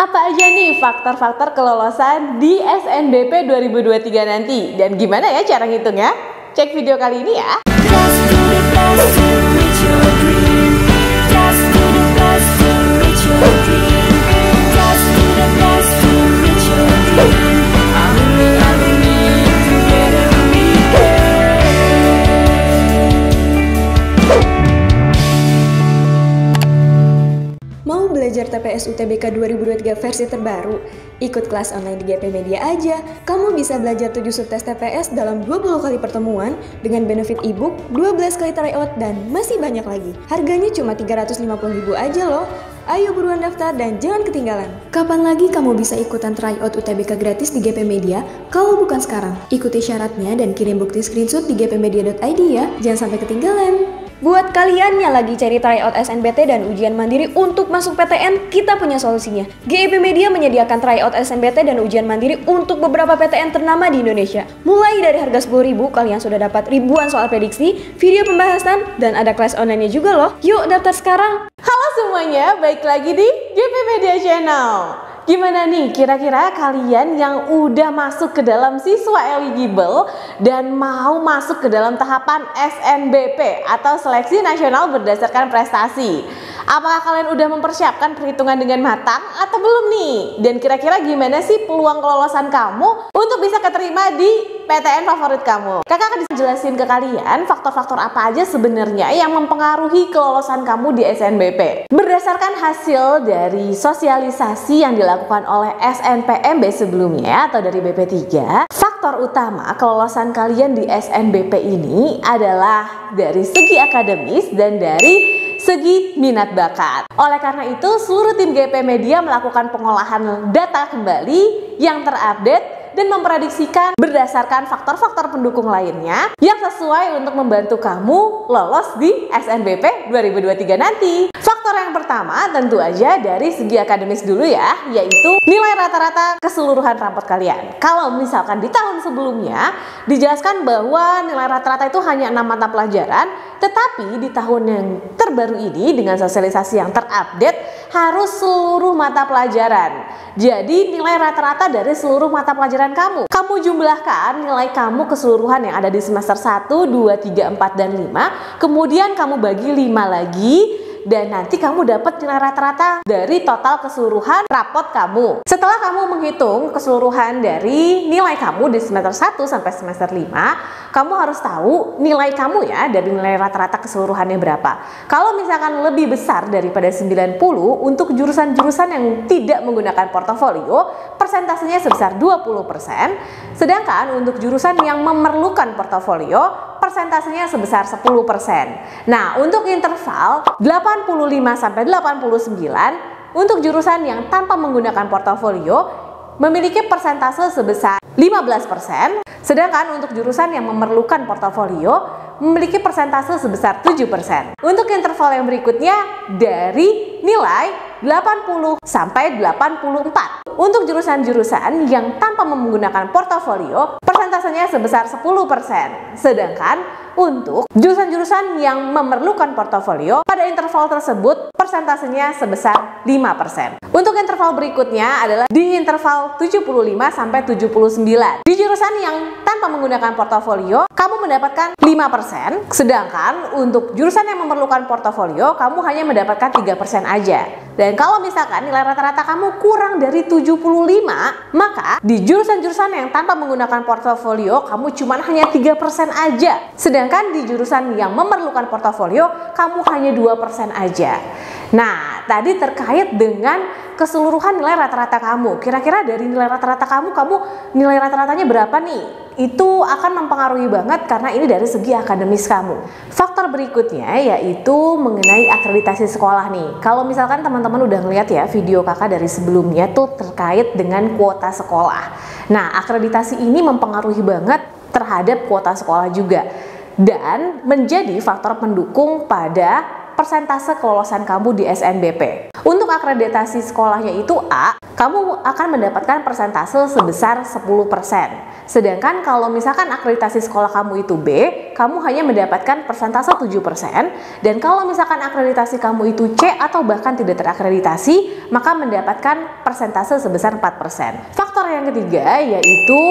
Apa aja nih faktor-faktor kelolosan di SNBP 2023 nanti? Dan gimana ya cara ngitungnya? Cek video kali ini ya. Mau belajar TPS UTBK 2023 versi terbaru? Ikut kelas online di GP Media aja. Kamu bisa belajar 7 subtes TPS dalam 20 kali pertemuan dengan benefit ebook, 12 kali tryout, dan masih banyak lagi. Harganya cuma 350.000 aja loh. Ayo buruan daftar dan jangan ketinggalan. Kapan lagi kamu bisa ikutan tryout UTBK gratis di GP Media? Kalau bukan sekarang. Ikuti syaratnya dan kirim bukti screenshot di gpmedia.id ya. Jangan sampai ketinggalan. Buat kalian yang lagi cari tryout SNBT dan ujian mandiri untuk masuk PTN, kita punya solusinya. GIP Media menyediakan tryout SNBT dan ujian mandiri untuk beberapa PTN ternama di Indonesia. Mulai dari harga 10.000, kalian sudah dapat ribuan soal prediksi, video pembahasan, dan ada kelas online-nya juga loh. Yuk daftar sekarang! Halo semuanya, balik lagi di GP Media Channel. Gimana nih kira-kira kalian yang udah masuk ke dalam siswa eligible dan mau masuk ke dalam tahapan SNBP atau Seleksi Nasional Berdasarkan Prestasi? Apakah kalian udah mempersiapkan perhitungan dengan matang atau belum nih? Dan kira-kira gimana sih peluang kelolosan kamu untuk bisa keterima di PTN favorit kamu? Kakak akan jelasin ke kalian faktor-faktor apa aja sebenarnya yang mempengaruhi kelolosan kamu di SNBP. Berdasarkan hasil dari sosialisasi yang dilakukan oleh SNPMB sebelumnya atau dari BP3, faktor utama kelolosan kalian di SNBP ini adalah dari segi akademis dan dari segi minat bakat. Oleh karena itu, seluruh tim GP Media melakukan pengolahan data kembali yang terupdate dan memprediksikan berdasarkan faktor-faktor pendukung lainnya yang sesuai untuk membantu kamu lolos di SNBP 2023 nanti. Faktor yang pertama tentu aja dari segi akademis dulu ya, yaitu nilai rata-rata keseluruhan rapot kalian. Kalau misalkan di tahun sebelumnya dijelaskan bahwa nilai rata-rata itu hanya 6 mata pelajaran, tetapi di tahun yang terbaru ini dengan sosialisasi yang terupdate harus seluruh mata pelajaran. Jadi nilai rata-rata dari seluruh mata pelajaran kamu jumlahkan nilai kamu keseluruhan yang ada di semester 1, 2, 3, 4, dan 5, kemudian kamu bagi 5 lagi, dan nanti kamu dapat nilai rata-rata dari total keseluruhan rapot kamu. Setelah kamu menghitung keseluruhan dari nilai kamu di semester 1 sampai semester 5, kamu harus tahu nilai kamu ya dari nilai rata-rata keseluruhannya berapa. Kalau misalkan lebih besar daripada 90 untuk jurusan-jurusan yang tidak menggunakan portofolio, persentasenya sebesar 20%, sedangkan untuk jurusan yang memerlukan portofolio, persentasenya sebesar 10%. Nah, untuk interval 85 sampai 89 untuk jurusan yang tanpa menggunakan portofolio memiliki persentase sebesar 15%, sedangkan untuk jurusan yang memerlukan portofolio memiliki persentase sebesar 7%. Untuk interval yang berikutnya dari nilai 80 sampai 84. Untuk jurusan-jurusan yang tanpa menggunakan portofolio, persentasenya sebesar 10%. Sedangkan untuk jurusan-jurusan yang memerlukan portofolio, pada interval tersebut persentasenya sebesar 5%. Untuk interval berikutnya adalah di interval 75 sampai 79. Di jurusan yang tanpa menggunakan portofolio, kamu mendapatkan 5%, sedangkan untuk jurusan yang memerlukan portofolio, kamu hanya mendapatkan 3% aja. Dan kalau misalkan nilai rata-rata kamu kurang dari 75, maka di jurusan-jurusan yang tanpa menggunakan portofolio, kamu cuma hanya 3% aja. Sedangkan di jurusan yang memerlukan portofolio, kamu hanya 2% aja. Nah, tadi terkait dengan keseluruhan nilai rata-rata kamu. Kira-kira dari nilai rata-rata kamu nilai rata-ratanya berapa nih? Itu akan mempengaruhi banget karena ini dari segi akademis kamu. Faktor berikutnya yaitu mengenai akreditasi sekolah nih. Kalau misalkan teman-teman udah ngeliat ya video kakak dari sebelumnya tuh terkait dengan kuota sekolah. Nah, akreditasi ini mempengaruhi banget terhadap kuota sekolah juga dan menjadi faktor pendukung pada persentase kelolosan kamu di SNBP. Untuk akreditasi sekolahnya itu A, kamu akan mendapatkan persentase sebesar 10%. Sedangkan kalau misalkan akreditasi sekolah kamu itu B, kamu hanya mendapatkan persentase 7%. Dan kalau misalkan akreditasi kamu itu C atau bahkan tidak terakreditasi, maka mendapatkan persentase sebesar 4%. Faktor yang ketiga yaitu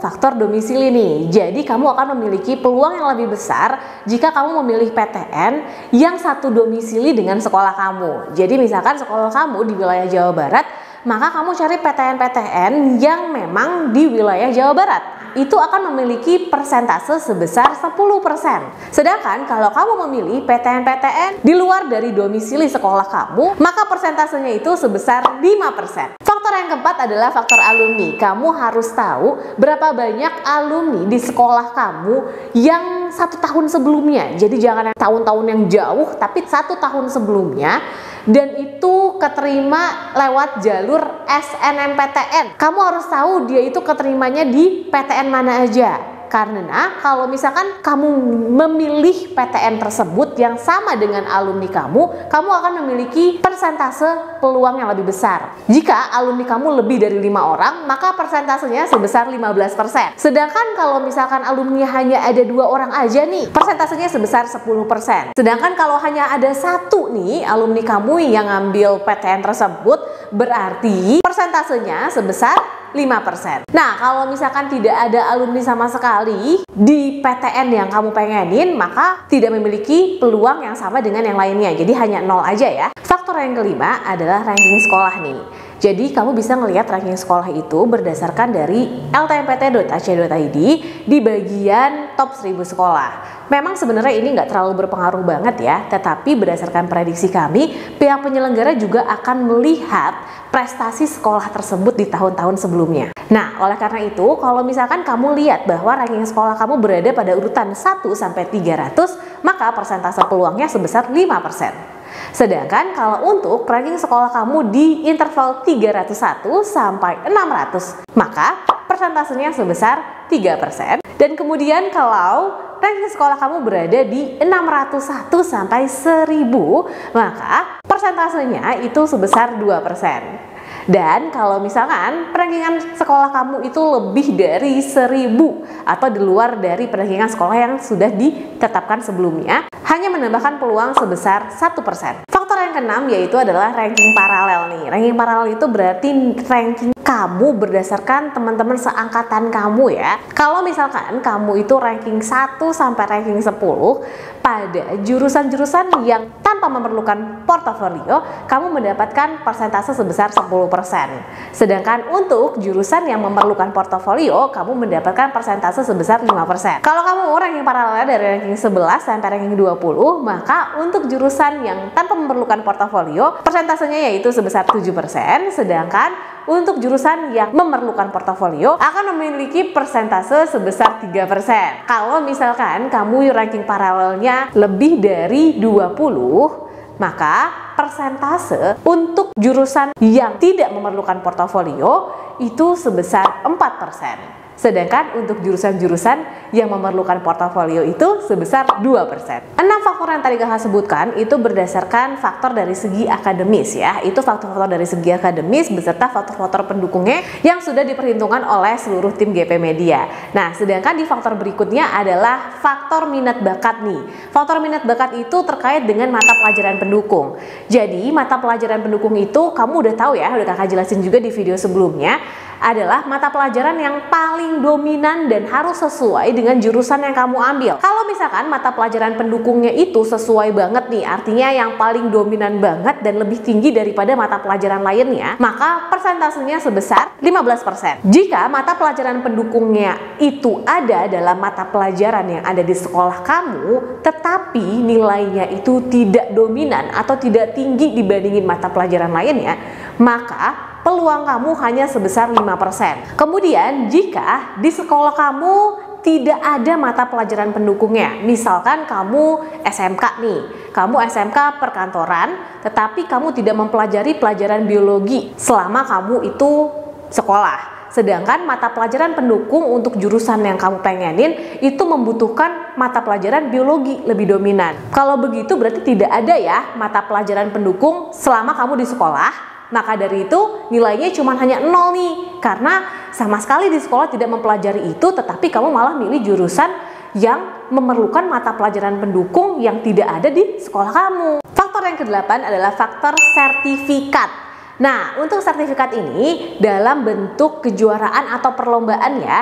faktor domisili nih. Jadi kamu akan memiliki peluang yang lebih besar jika kamu memilih PTN yang satu domisili dengan sekolah kamu. Jadi misalkan sekolah kamu di wilayah Jawa Barat, maka kamu cari PTN-PTN yang memang di wilayah Jawa Barat. Itu akan memiliki persentase sebesar 10%. Sedangkan kalau kamu memilih PTN-PTN di luar dari domisili sekolah kamu, maka persentasenya itu sebesar 5%. Faktor yang keempat adalah faktor alumni. Kamu harus tahu berapa banyak alumni di sekolah kamu yang 1 tahun sebelumnya. Jadi jangan yang tahun-tahun yang jauh, tapi 1 tahun sebelumnya. Dan itu keterima lewat jalur SNMPTN. Kamu harus tahu dia itu keterimanya di PTN mana aja. Karena kalau misalkan kamu memilih PTN tersebut yang sama dengan alumni kamu akan memiliki persentase peluang yang lebih besar. Jika alumni kamu lebih dari 5 orang, maka persentasenya sebesar 15%. Sedangkan kalau misalkan alumni hanya ada 2 orang aja nih, persentasenya sebesar 10%. Sedangkan kalau hanya ada 1 nih alumni kamu yang ngambil PTN tersebut, berarti persentasenya sebesar 5%. Nah, kalau misalkan tidak ada alumni sama sekali di PTN yang kamu pengenin, maka tidak memiliki peluang yang sama dengan yang lainnya. Jadi hanya 0 aja ya. Faktor yang kelima adalah ranking sekolah nih. Jadi kamu bisa ngelihat ranking sekolah itu berdasarkan dari ltmpt.ac.id di bagian top 1000 sekolah. Memang sebenarnya ini nggak terlalu berpengaruh banget ya, tetapi berdasarkan prediksi kami, pihak penyelenggara juga akan melihat prestasi sekolah tersebut di tahun-tahun sebelumnya. Nah, oleh karena itu, kalau misalkan kamu lihat bahwa ranking sekolah kamu berada pada urutan 1 sampai 300, maka persentase peluangnya sebesar 5%. Sedangkan kalau untuk ranking sekolah kamu di interval 301 sampai 600, maka persentasenya sebesar 3%. Dan kemudian kalau ranking sekolah kamu berada di 601 sampai 1000, maka persentasenya itu sebesar 2%. Dan kalau misalkan rankingan sekolah kamu itu lebih dari 1000 atau di luar dari rankingan sekolah yang sudah ditetapkan sebelumnya, hanya menambahkan peluang sebesar 1%. Faktor yang keenam yaitu adalah ranking paralel nih. Ranking paralel itu berarti ranking kamu berdasarkan teman-teman seangkatan kamu ya. Kalau misalkan kamu itu ranking 1 sampai ranking 10 pada jurusan-jurusan yang tanpa memerlukan portofolio, kamu mendapatkan persentase sebesar 10%. Sedangkan untuk jurusan yang memerlukan portofolio, kamu mendapatkan persentase sebesar 5%. Kalau kamu ranking paralel dari ranking 11 sampai ranking 20, maka untuk jurusan yang tanpa memerlukan portofolio, persentasenya yaitu sebesar 7%. Sedangkan untuk jurusan yang memerlukan portofolio akan memiliki persentase sebesar 3%. Kalau misalkan kamu ranking paralelnya lebih dari 20, maka persentase untuk jurusan yang tidak memerlukan portofolio itu sebesar 4%. Sedangkan untuk jurusan-jurusan yang memerlukan portofolio itu sebesar 2%. 6 faktor yang tadi kakak sebutkan itu berdasarkan faktor dari segi akademis ya. Itu faktor-faktor dari segi akademis beserta faktor-faktor pendukungnya yang sudah diperhitungkan oleh seluruh tim GP Media. Nah, sedangkan di faktor berikutnya adalah faktor minat bakat nih. Faktor minat bakat itu terkait dengan mata pelajaran pendukung. Jadi, mata pelajaran pendukung itu kamu udah tahu ya, udah kakak jelasin juga di video sebelumnya, adalah mata pelajaran yang paling dominan dan harus sesuai dengan jurusan yang kamu ambil. Kalau misalkan mata pelajaran pendukungnya itu sesuai banget nih, artinya yang paling dominan banget dan lebih tinggi daripada mata pelajaran lainnya, maka persentasenya sebesar 15%. Jika mata pelajaran pendukungnya itu ada dalam mata pelajaran yang ada di sekolah kamu, tetapi nilainya itu tidak dominan atau tidak tinggi dibandingin mata pelajaran lainnya, maka peluang kamu hanya sebesar 5%. Kemudian jika di sekolah kamu tidak ada mata pelajaran pendukungnya, misalkan kamu SMK nih, kamu SMK perkantoran, tetapi kamu tidak mempelajari pelajaran biologi selama kamu itu sekolah. Sedangkan mata pelajaran pendukung untuk jurusan yang kamu pengenin itu membutuhkan mata pelajaran biologi lebih dominan. Kalau begitu berarti tidak ada ya mata pelajaran pendukung selama kamu di sekolah. maka dari itu nilainya cuma hanya 0 nih, karena sama sekali di sekolah tidak mempelajari itu, tetapi kamu malah milih jurusan yang memerlukan mata pelajaran pendukung yang tidak ada di sekolah kamu. Faktor yang ke-8 adalah faktor sertifikat. Nah, untuk sertifikat ini dalam bentuk kejuaraan atau perlombaan ya,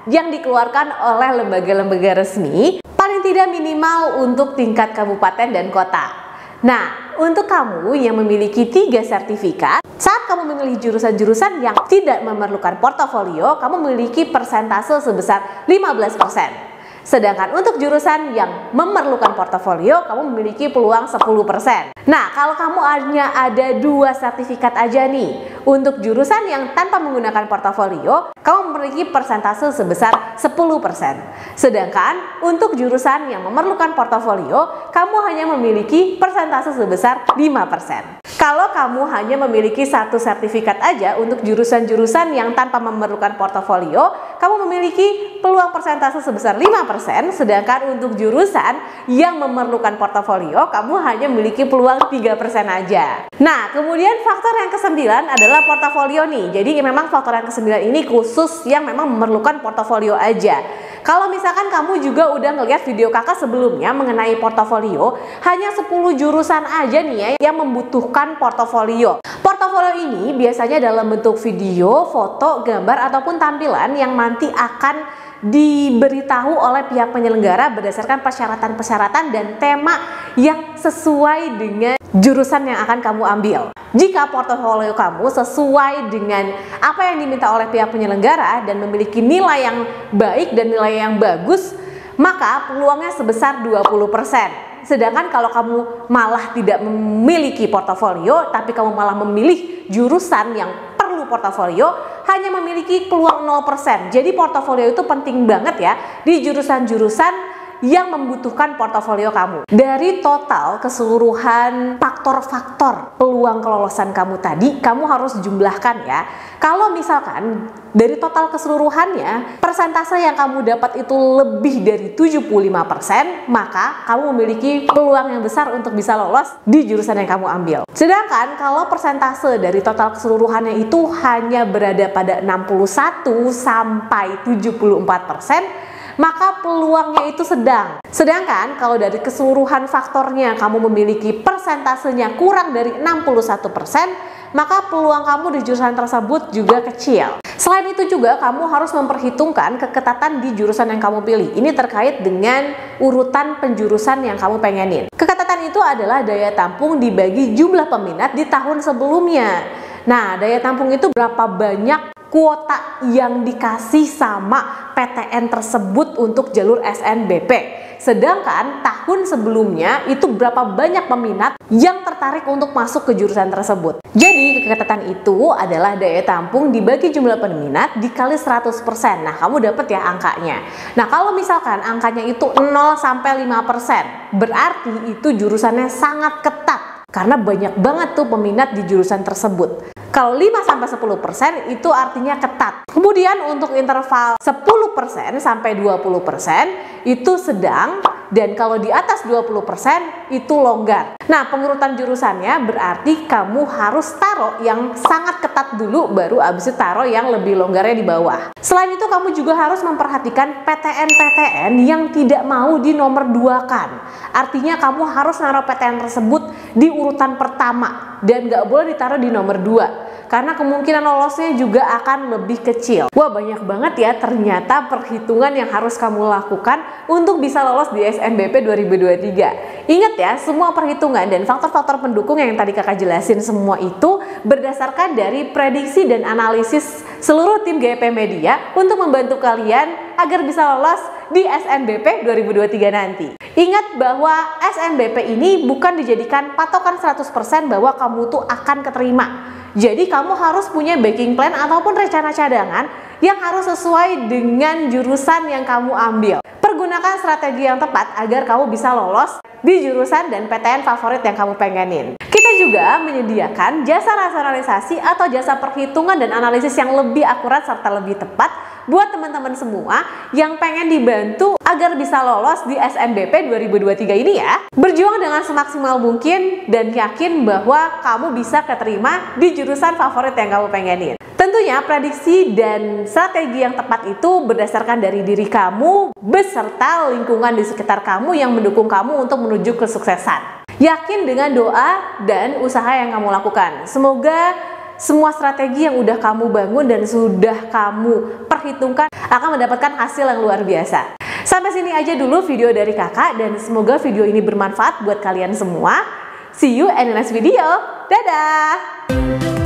yang dikeluarkan oleh lembaga-lembaga resmi, paling tidak minimal untuk tingkat kabupaten dan kota. Nah, untuk kamu yang memiliki 3 sertifikat, saat kamu memilih jurusan-jurusan yang tidak memerlukan portofolio, kamu memiliki persentase sebesar 15%. Sedangkan untuk jurusan yang memerlukan portofolio, kamu memiliki peluang 10%. Nah, kalau kamu hanya ada 2 sertifikat aja nih, untuk jurusan yang tanpa menggunakan portofolio, kamu memiliki persentase sebesar 10%. Sedangkan untuk jurusan yang memerlukan portofolio, kamu hanya memiliki persentase sebesar 5%. Kalau kamu hanya memiliki 1 sertifikat aja untuk jurusan-jurusan yang tanpa memerlukan portofolio, kamu memiliki peluang persentase sebesar 5%, sedangkan untuk jurusan yang memerlukan portofolio, kamu hanya memiliki peluang 3% aja. Nah, kemudian faktor yang ke-9 adalah portofolio nih. Jadi memang faktor yang ke-9 ini khusus yang memang memerlukan portofolio aja. Kalau misalkan kamu juga udah ngeliat video kakak sebelumnya mengenai portofolio, hanya 10 jurusan aja nih ya yang membutuhkan portofolio. Portofolio ini biasanya dalam bentuk video, foto, gambar, ataupun tampilan yang nanti akan diberitahu oleh pihak penyelenggara berdasarkan persyaratan-persyaratan dan tema yang sesuai dengan jurusan yang akan kamu ambil. Jika portofolio kamu sesuai dengan apa yang diminta oleh pihak penyelenggara dan memiliki nilai yang baik dan nilai yang bagus, maka peluangnya sebesar 20%. Sedangkan kalau kamu malah tidak memiliki portofolio, tapi kamu malah memilih jurusan yang perlu portofolio, hanya memiliki peluang 0%. Jadi portofolio itu penting banget ya di jurusan-jurusan yang membutuhkan portofolio kamu. Dari total keseluruhan faktor-faktor peluang kelolosan kamu tadi, kamu harus jumlahkan ya. Kalau misalkan dari total keseluruhannya, persentase yang kamu dapat itu lebih dari 75%, maka kamu memiliki peluang yang besar untuk bisa lolos di jurusan yang kamu ambil. Sedangkan kalau persentase dari total keseluruhannya itu hanya berada pada 61 sampai 74%, maka peluangnya itu sedang. Sedangkan kalau dari keseluruhan faktornya kamu memiliki persentasenya kurang dari 61%, maka peluang kamu di jurusan tersebut juga kecil. Selain itu juga kamu harus memperhitungkan keketatan di jurusan yang kamu pilih. Ini terkait dengan urutan penjurusan yang kamu pengenin. Keketatan itu adalah daya tampung dibagi jumlah peminat di tahun sebelumnya. Nah, daya tampung itu berapa banyak kuota yang dikasih sama PTN tersebut untuk jalur SNBP. Sedangkan tahun sebelumnya itu berapa banyak peminat yang tertarik untuk masuk ke jurusan tersebut. Jadi keketatan itu adalah daya tampung dibagi jumlah peminat dikali 100%. Nah, kamu dapat ya angkanya. Nah, kalau misalkan angkanya itu 0 sampai 5%, berarti itu jurusannya sangat ketat karena banyak banget tuh peminat di jurusan tersebut. Kalau 5-10% itu artinya ketat. Kemudian untuk interval 10% sampai 20% itu sedang, dan kalau di atas 20% itu longgar. Nah, pengurutan jurusannya berarti kamu harus taruh yang sangat ketat dulu, baru abis itu taruh yang lebih longgarnya di bawah. Selain itu kamu juga harus memperhatikan PTN-PTN yang tidak mau di nomor 2-kan. Artinya kamu harus naruh PTN tersebut di urutan pertama dan nggak boleh ditaruh di nomor 2, karena kemungkinan lolosnya juga akan lebih kecil. Wah, banyak banget ya ternyata perhitungan yang harus kamu lakukan untuk bisa lolos di SNBP 2023. Ingat ya, semua perhitungan dan faktor-faktor pendukung yang tadi kakak jelasin semua itu berdasarkan dari prediksi dan analisis seluruh tim GP Media untuk membantu kalian agar bisa lolos di SNBP 2023 nanti. Ingat bahwa SNBP ini bukan dijadikan patokan 100% bahwa kamu tuh akan keterima. Jadi kamu harus punya backing plan ataupun rencana cadangan yang harus sesuai dengan jurusan yang kamu ambil. Pergunakan strategi yang tepat agar kamu bisa lolos di jurusan dan PTN favorit yang kamu pengenin. Kita juga menyediakan jasa rasionalisasi atau jasa perhitungan dan analisis yang lebih akurat serta lebih tepat buat teman-teman semua yang pengen dibantu agar bisa lolos di SNBP 2023 ini ya. Berjuang dengan semaksimal mungkin dan yakin bahwa kamu bisa keterima di jurusan favorit yang kamu pengenin. Tentunya prediksi dan strategi yang tepat itu berdasarkan dari diri kamu beserta lingkungan di sekitar kamu yang mendukung kamu untuk menuju kesuksesan. Yakin dengan doa dan usaha yang kamu lakukan. Semoga semua strategi yang udah kamu bangun dan sudah kamu perhitungkan akan mendapatkan hasil yang luar biasa. Sampai sini aja dulu video dari kakak dan semoga video ini bermanfaat buat kalian semua. See you in the next video. Dadah!